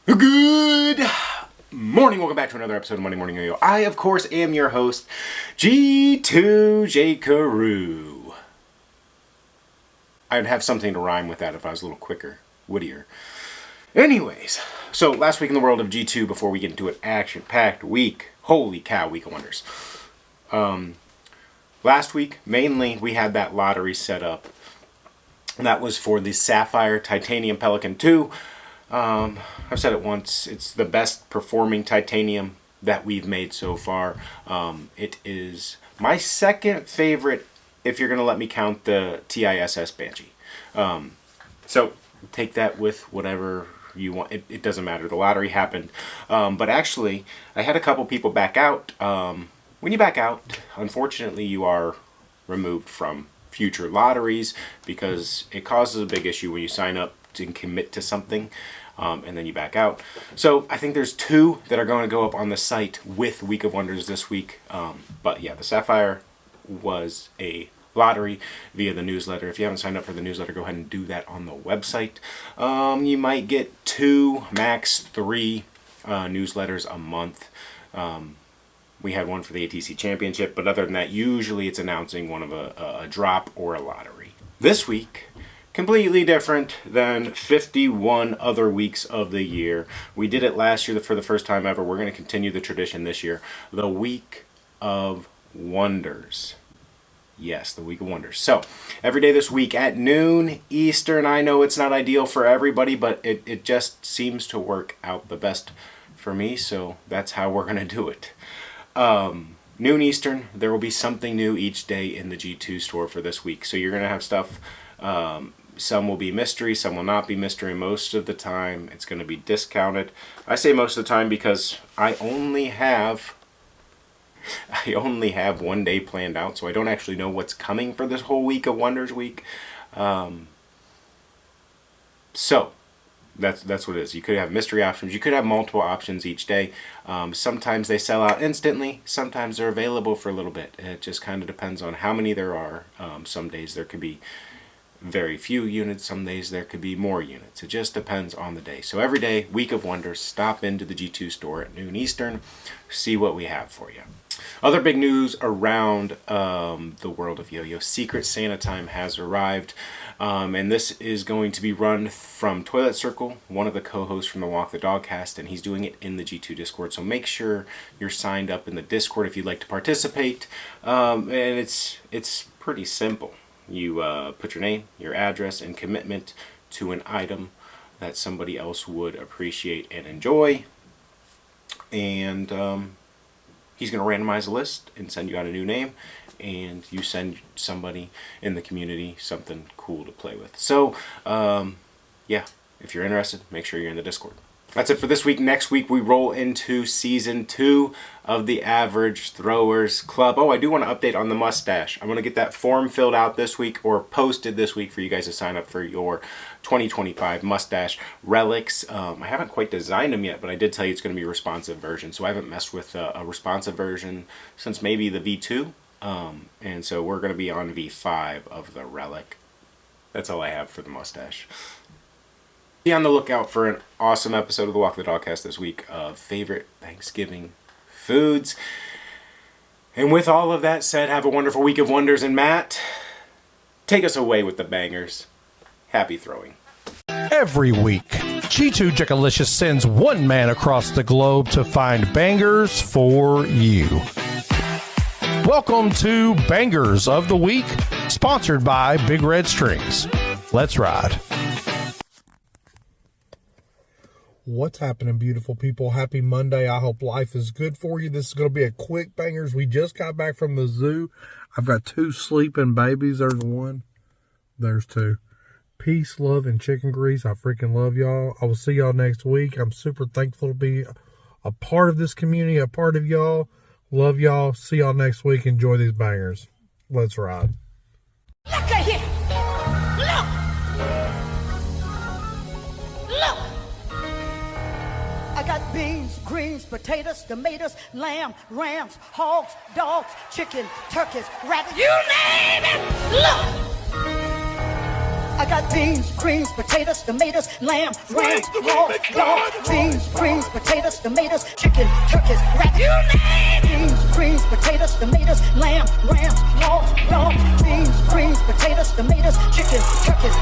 Good morning, welcome back to another episode of Monday Morning Yo-Yo. I, of course, am your host, G2J Carew. I'd have something to rhyme with that if I was a little quicker, wittier. Anyways, so last week in the world of G2 before we get into an action-packed week. Holy cow, week of wonders. Last week, mainly, we had that lottery set up. That was for the Sapphire Titanium Pelican 2. I've said it once, it's the best performing titanium that we've made so far. It is my second favorite, if you're going to let me count the TISS Banshee. So take that with whatever you want. It doesn't matter. The lottery happened. But actually, I had a couple people back out. When you back out, unfortunately, you are removed from future lotteries because it causes a big issue when you sign up and commit to something and then you back out. So I think there's two that are going to go up on the site with Week of Wonders this week. But yeah, the Sapphire was a lottery via the newsletter. If you haven't signed up for the newsletter, go ahead and do that on the website. You might get 2, max 3 newsletters a month. We had one for the ATC Championship, but other than that, usually it's announcing one of a drop or a lottery. This week, completely different than 51 other weeks of the year. We did it last year for the first time ever. We're going to continue the tradition this year. The Week of Wonders. Yes, the Week of Wonders. So, every day this week at noon Eastern. I know it's not ideal for everybody, but it just seems to work out the best for me, so that's how we're going to do it. Noon Eastern, there will be something new each day in the G2 store for this week. So you're going to have stuff, some will be mystery, some will not be mystery. Most of the time, it's going to be discounted. I say most of the time because I only have 1 day planned out, so I don't actually know what's coming for this whole Week of Wonders week. So that's what it is. You could have mystery options. You could have multiple options each day. Sometimes they sell out instantly. Sometimes they're available for a little bit. It just kind of depends on how many there are. Some days there could be very few units. Some days there could be more units. It just depends on the day. So every day, Week of Wonders, stop into the G2 store at noon Eastern. See what we have for you. Other big news around the world of yo-yo. Secret Santa time has arrived. And this is going to be run from Toilet Circle, one of the co-hosts from the Walk the Dog cast, and he's doing it in the G2 Discord. So make sure you're signed up in the Discord if you'd like to participate. And it's pretty simple. You put your name, your address, and commitment to an item that somebody else would appreciate and enjoy. And he's going to randomize a list and send you out a new name. And you send somebody in the community something cool to play with. So, yeah, if you're interested, make sure you're in the Discord. That's it for this week. Next week, we roll into Season 2 of the Average Throwers Club. Oh, I do want to update on the mustache. I'm going to get that form filled out this week or posted this week for you guys to sign up for your 2025 mustache relics. I haven't quite designed them yet, but I did tell you it's going to be a responsive version. So I haven't messed with a responsive version since maybe the V2. And so we're going to be on V5 of the relic. That's all I have for the mustache. Be on the lookout for an awesome episode of the Walk the Dogcast this week of favorite Thanksgiving foods. And with all of that said, have a wonderful Week of Wonders. And Matt, take us away with the bangers. Happy throwing. Every week, G2 Jackalicious sends one man across the globe to find bangers for you. Welcome to Bangers of the Week, sponsored by Big Red Strings. Let's ride. What's happening, beautiful people? Happy Monday. I hope life is good for you. This is going to be a quick bangers. We just got back from the zoo. I've got 2 sleeping babies. There's 1. There's 2. Peace, love, and chicken grease. I freaking love y'all. I will see y'all next week. I'm super thankful to be a part of this community, a part of y'all. Love y'all. See y'all next week. Enjoy these bangers. Let's ride. Look at here. Look. Look. I got beans, greens, potatoes, tomatoes, lamb, rams, hogs, dogs, chicken, turkeys, rabbits. You name it. Look. I got beans, greens, potatoes, tomatoes, lamb, ram, hog, dog. Beans, greens, potatoes, tomatoes, chicken, turkeys, rat. You name beans, greens, potatoes, tomatoes, lamb, ram, hog, dog. Beans, greens, potatoes, tomatoes, chicken, turkeys,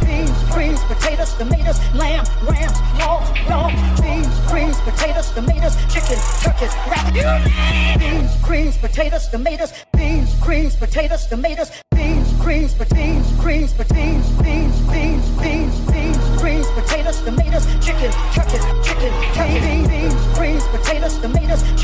beans, greens, potatoes, tomatoes, lamb, ram, hog, dog. Beans, greens, potatoes, tomatoes, chicken, turkeys, rat. You name beans, greens, potatoes, tomatoes, beans, greens, potatoes, tomatoes, beans, greens, beans, greens, beans, beans, beans, beans, beans, greens, potatoes, tomatoes, chicken, turkeys, beans, greens, potatoes, tomatoes, chicken.